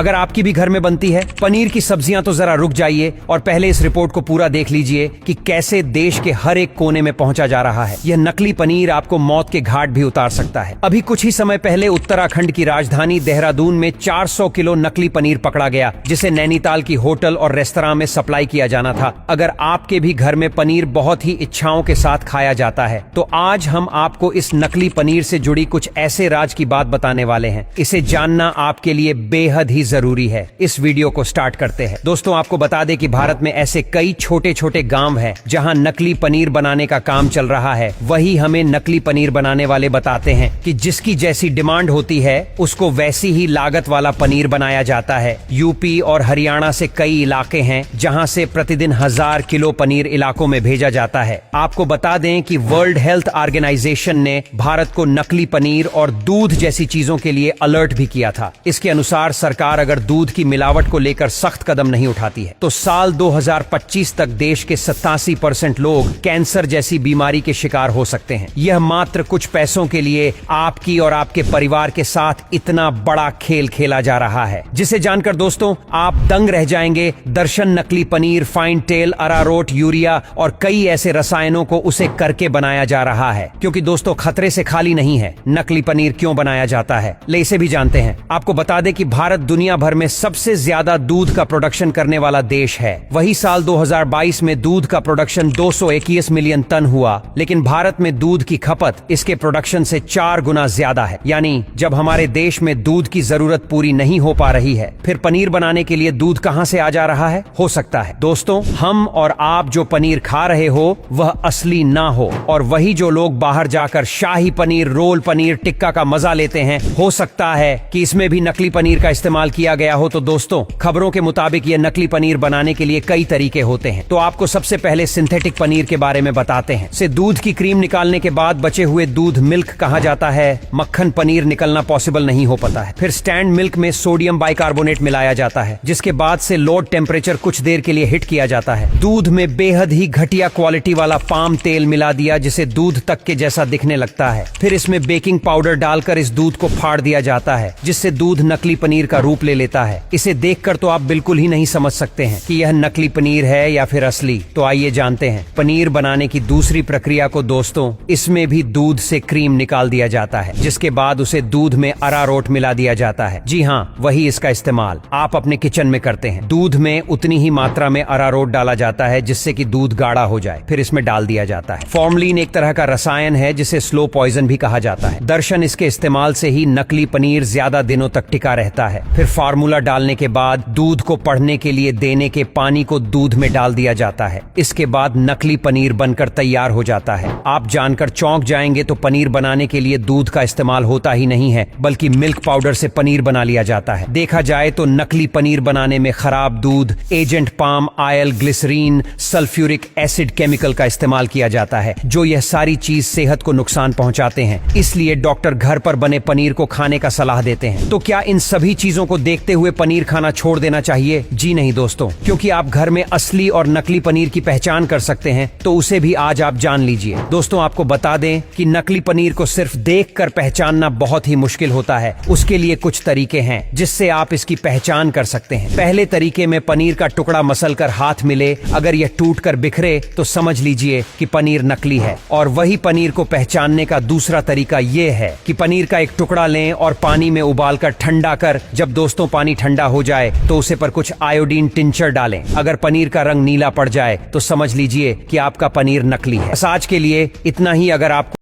अगर आपकी भी घर में बनती है पनीर की सब्जियां तो जरा रुक जाइए और पहले इस रिपोर्ट को पूरा देख लीजिए कि कैसे देश के हर एक कोने में पहुंचा जा रहा है। यह नकली पनीर आपको मौत के घाट भी उतार सकता है। अभी कुछ ही समय पहले उत्तराखंड की राजधानी देहरादून में 400 किलो नकली पनीर पकड़ा गया, जिसे नैनीताल की होटल और रेस्तरां में सप्लाई किया जाना था। अगर आपके भी घर में पनीर बहुत ही इच्छाओं के साथ खाया जाता है तो आज हम आपको इस नकली पनीर से जुड़ी कुछ ऐसे राज की बात बताने वाले हैं। इसे जानना आपके लिए बेहद ही जरूरी है। इस वीडियो को स्टार्ट करते हैं। दोस्तों, आपको बता दें कि भारत में ऐसे कई छोटे छोटे गांव हैं जहां नकली पनीर बनाने का काम चल रहा है। वही हमें नकली पनीर बनाने वाले बताते हैं कि जिसकी जैसी डिमांड होती है उसको वैसी ही लागत वाला पनीर बनाया जाता है। यूपी और हरियाणा से कई इलाके हैं जहां से प्रतिदिन 1000 किलो पनीर इलाकों में भेजा जाता है। आपको बता दें कि वर्ल्ड हेल्थ ऑर्गेनाइजेशन ने भारत को नकली पनीर और दूध जैसी चीजों के लिए अलर्ट भी किया था। इसके अनुसार सरकार अगर दूध की मिलावट को लेकर सख्त कदम नहीं उठाती है तो साल 2025 तक देश के 87% लोग कैंसर जैसी बीमारी के शिकार हो सकते हैं। यह मात्र कुछ पैसों के लिए आपकी और आपके परिवार के साथ इतना बड़ा खेल खेला जा रहा है, जिसे जानकर दोस्तों आप दंग रह जाएंगे। दर्शन नकली पनीर, फाइन टेल, अरारोट, यूरिया और कई ऐसे रसायनों को उसे करके बनाया जा रहा है। क्योंकि दोस्तों खतरे से खाली नहीं है। नकली पनीर क्यों बनाया जाता है, ले इसे भी जानते हैं। आपको बता दें कि भारत दुनिया भर में सबसे ज्यादा दूध का प्रोडक्शन करने वाला देश है। वही साल 2022 में दूध का प्रोडक्शन 221 मिलियन टन हुआ, लेकिन भारत में दूध की खपत इसके प्रोडक्शन से 4 गुना ज्यादा है। यानी जब हमारे देश में दूध की जरूरत पूरी नहीं हो पा रही है, फिर पनीर बनाने के लिए दूध कहां से आ जा रहा है? हो सकता है दोस्तों हम और आप जो पनीर खा रहे हो वह असली ना हो, और वही जो लोग बाहर जाकर शाही पनीर, रोल पनीर, टिक्का का मजा लेते हैं, हो सकता है कि इसमें भी नकली पनीर का इस्तेमाल किया गया हो। तो दोस्तों खबरों के मुताबिक ये नकली पनीर बनाने के लिए कई तरीके होते हैं। तो आपको सबसे पहले सिंथेटिक पनीर के बारे में बताते हैं। से दूध की क्रीम निकालने के बाद बचे हुए दूध मिल्क कहा जाता है। मक्खन पनीर निकलना पॉसिबल नहीं हो पाता है। फिर स्टैंड मिल्क में सोडियम बाइकार्बोनेट मिलाया जाता है, जिसके बाद से लोड टेम्परेचर कुछ देर के लिए हिट किया जाता है। दूध में बेहद ही घटिया क्वालिटी वाला पाम तेल मिला दिया, जिसे दूध तक के जैसा दिखने लगता है। फिर इसमें बेकिंग पाउडर डालकर इस दूध को फाड़ दिया जाता है, जिससे दूध नकली पनीर का रूप ले लेता है। इसे देखकर तो आप बिल्कुल ही नहीं समझ सकते हैं कि यह नकली पनीर है या फिर असली। तो आइए जानते हैं पनीर बनाने की दूसरी प्रक्रिया को। दोस्तों इसमें भी दूध से क्रीम निकाल दिया जाता है, जिसके बाद उसे दूध में अरारोट मिला दिया जाता है। जी हाँ, वही इसका इस्तेमाल आप अपने किचन में करते हैं। दूध में उतनी ही मात्रा में अरारोट डाला जाता है जिससे कि दूध गाढ़ा हो जाए, फिर इसमें डाल दिया जाता है। फॉर्मलिन एक तरह का रसायन है जिसे स्लो पॉइजन भी कहा जाता है। दर्शन इसके इस्तेमाल से ही नकली पनीर ज्यादा दिनों तक टिका रहता है। फिर फार्मूला डालने के बाद दूध को पढ़ने के लिए देने के पानी को दूध में डाल दिया जाता है। इसके बाद नकली पनीर बनकर तैयार हो जाता है। आप जानकर चौंक जाएंगे तो पनीर बनाने के लिए दूध का इस्तेमाल होता ही नहीं है, बल्कि मिल्क पाउडर से पनीर बना लिया जाता है। देखा जाए तो नकली पनीर बनाने में खराब दूध, agent palm oil, glycerin, sulphuric acid chemical का इस्तेमाल किया जाता है, जो यह सारी चीज सेहत को नुकसान पहुंचाते हैं। इसलिए डॉक्टर घर पर बने पनीर को खाने का सलाह देते हैं। तो क्या इन सभी चीजों को देखते हुए पनीर खाना छोड़ देना चाहिए? जी नहीं दोस्तों, क्योंकि आप घर में असली और नकली पनीर की पहचान कर सकते हैं, तो उसे भी आज आप जान लीजिए। दोस्तों आपको बता दें कि नकली पनीर को सिर्फ देखकर पहचानना बहुत ही मुश्किल होता है। उसके लिए कुछ तरीके हैं जिससे आप इसकी पहचान कर सकते हैं। पहले तरीके में पनीर का टुकड़ा मसलकर हाथ मिले, अगर यह टूटकर बिखरे तो समझ लीजिए कि पनीर नकली है। और वही पनीर को पहचानने का दूसरा तरीका यह है कि पनीर का एक टुकड़ा लें और पानी में उबालकर ठंडा कर, जब दोस्तों पानी ठंडा हो जाए तो उसे पर कुछ आयोडीन टिंचर डालें। अगर पनीर का रंग नीला पड़ जाए तो समझ लीजिए कि आपका पनीर नकली है। आज के लिए इतना ही। अगर आपको